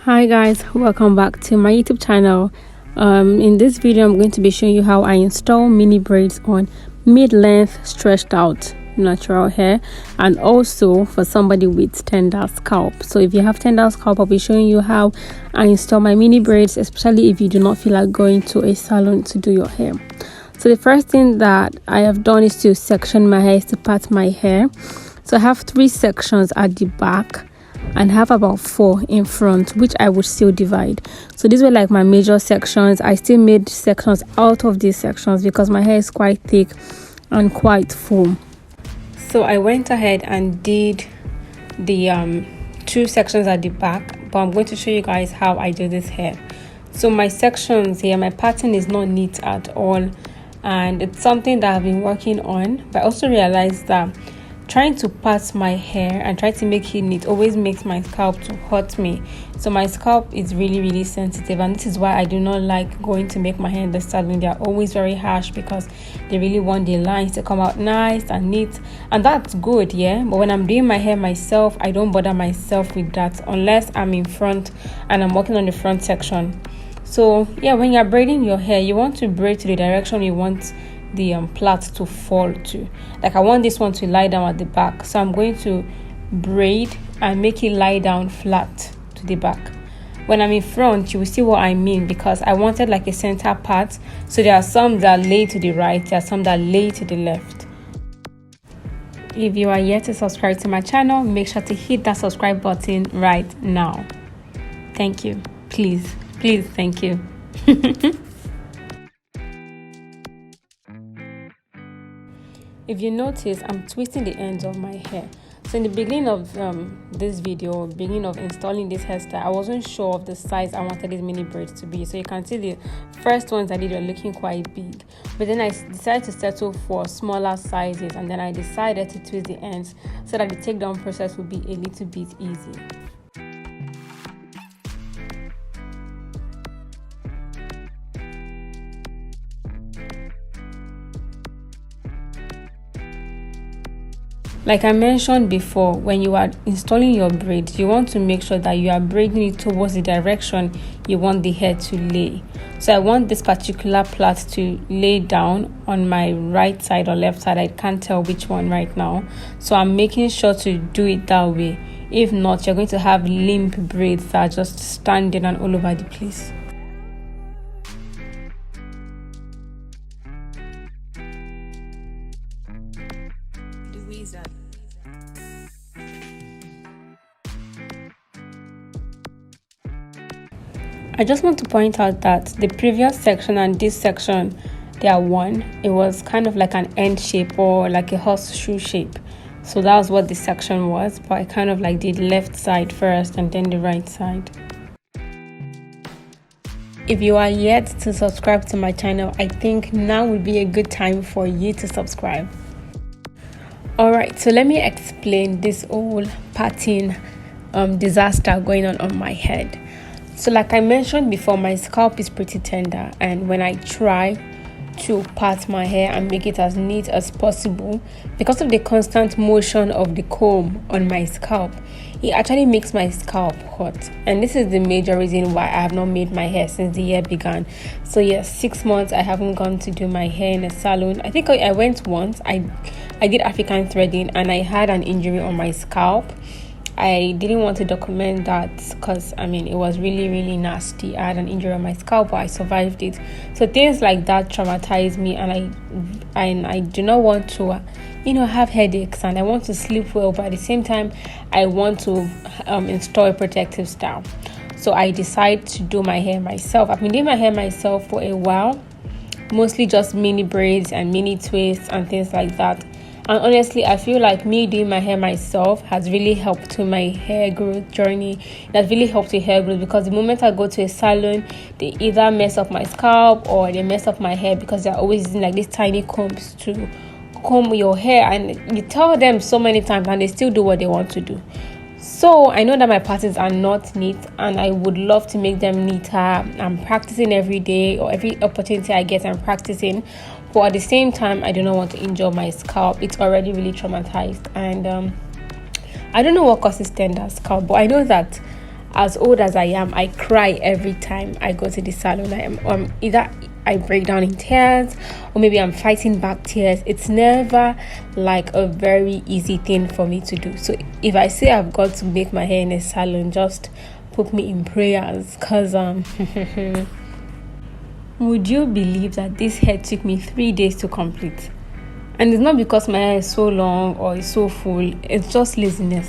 Hi guys, welcome back to my YouTube channel. In this video I'm going to be showing you how I install mini braids on mid-length stretched out natural hair, and also for somebody with tender scalp. So if you have tender scalp, I'll be showing you how I install my mini braids, especially if you do not feel like going to a salon to do your hair. So the first thing that I have done is to section my hair, to part my hair. So I have 3 sections at the back and have about 4 in front, which I would still divide. So these were like my major sections. I still made sections out of these sections because my hair is quite thick and quite full. So I went ahead and did the 2 sections at the back, but I'm going to show you guys how I do this hair. So my sections here, my pattern is not neat at all, and it's something that I've been working on. But I also realized that trying to part my hair and try to make it neat always makes my scalp to hurt me. So my scalp is really sensitive, and this is why I do not like going to make my hair in the salon. They are always very harsh because they really want the lines to come out nice and neat, and that's good, yeah. But when I'm doing my hair myself, I don't bother myself with that unless I'm in front and I'm working on the front section. So yeah, when you're braiding your hair, you want to braid to the direction you want the plait to fall to. Like I want this one to lie down at the back, so I'm going to braid and make it lie down flat to the back. When I'm in front, you will see what I mean, because I wanted like a center part. So there are some that lay to the right, there are some that lay to the left. If you are yet to subscribe to my channel, make sure to hit that subscribe button right now. Thank you. Please thank you. If you notice, I'm twisting the ends of my hair. So in the beginning of this video, beginning of installing this hairstyle, I wasn't sure of the size I wanted these mini braids to be. So you can see the first ones I did were looking quite big. But then I decided to settle for smaller sizes, and then I decided to twist the ends so that the takedown process would be a little bit easy. Like I mentioned before, when you are installing your braids, you want to make sure that you are braiding it towards the direction you want the hair to lay. So I want this particular plait to lay down on my right side or left side. I can't tell which one right now. So I'm making sure to do it that way. If not, you're going to have limp braids that are just standing and all over the place. I just want to point out that the previous section and this section, they are one. It was kind of like an end shape or like a horseshoe shape. So that was what this section was, but I kind of like did left side first and then the right side. If you are yet to subscribe to my channel, I think now would be a good time for you to subscribe. Alright, so let me explain this whole parting disaster going on my head. So like I mentioned before, my scalp is pretty tender, and when I try to part my hair and make it as neat as possible, because of the constant motion of the comb on my scalp, it actually makes my scalp hot. And this is the major reason why I have not made my hair since the year began. So yes, 6 months I haven't gone to do my hair in a salon. I think I went once. I did African threading and I had an injury on my scalp. I didn't want to document that because it was really nasty. I had an injury on my scalp, but I survived it. So things like that traumatize me, and I do not want to have headaches, and I want to sleep well, but at the same time I want to install a protective style. So I decided to do my hair myself. I've been doing my hair myself for a while, mostly just mini braids and mini twists and things like that. And honestly, I feel like me doing my hair myself has really helped to my hair growth journey. It has really helped with hair growth, because the moment I go to a salon, they either mess up my scalp or they mess up my hair, because they're always using like these tiny combs to comb your hair, and you tell them so many times and they still do what they want to do. So I know that my patterns are not neat, and I would love to make them neater. I'm practicing every day, or every opportunity I get, I'm practicing. But at the same time, I do not want to injure my scalp. It's already really traumatized, and I don't know what causes tender scalp, but I know that as old as I am, I cry every time I go to the salon. I am either I break down in tears, or maybe I'm fighting back tears. It's never like a very easy thing for me to do. So if I say I've got to make my hair in a salon, just put me in prayers, because would you believe that this hair took me 3 days to complete? And it's not because my hair is so long or it's so full, it's just laziness.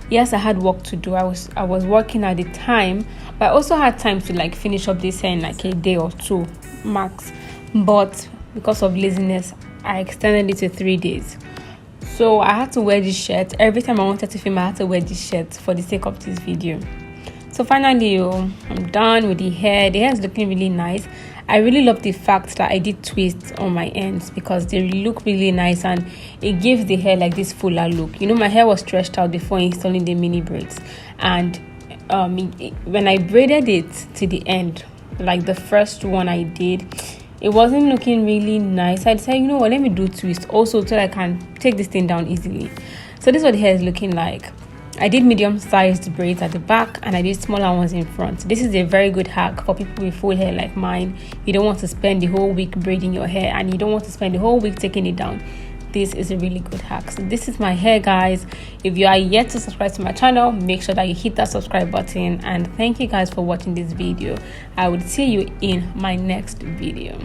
Yes, I had work to do. I was working at the time, but I also had time to like finish up this hair in like a day or two max. But because of laziness, I extended it to 3 days. So I had to wear this shirt. Every time I wanted to film, I had to wear this shirt for the sake of this video. So finally, I'm done with the hair. The hair is looking really nice. I really love the fact that I did twists on my ends because they look really nice and it gives the hair like this fuller look. You know, my hair was stretched out before installing the mini braids, and when I braided it to the end, like the first one I did, it wasn't looking really nice. I decided, you know what, let me do twist also so that I can take this thing down easily. So this is what the hair is looking like. I did medium-sized braids at the back and I did smaller ones in front. This is a very good hack for people with full hair like mine. You don't want to spend the whole week braiding your hair and you don't want to spend the whole week taking it down. This is a really good hack. So this is my hair, guys. If you are yet to subscribe to my channel, make sure that you hit that subscribe button. And thank you guys for watching this video. I will see you in my next video.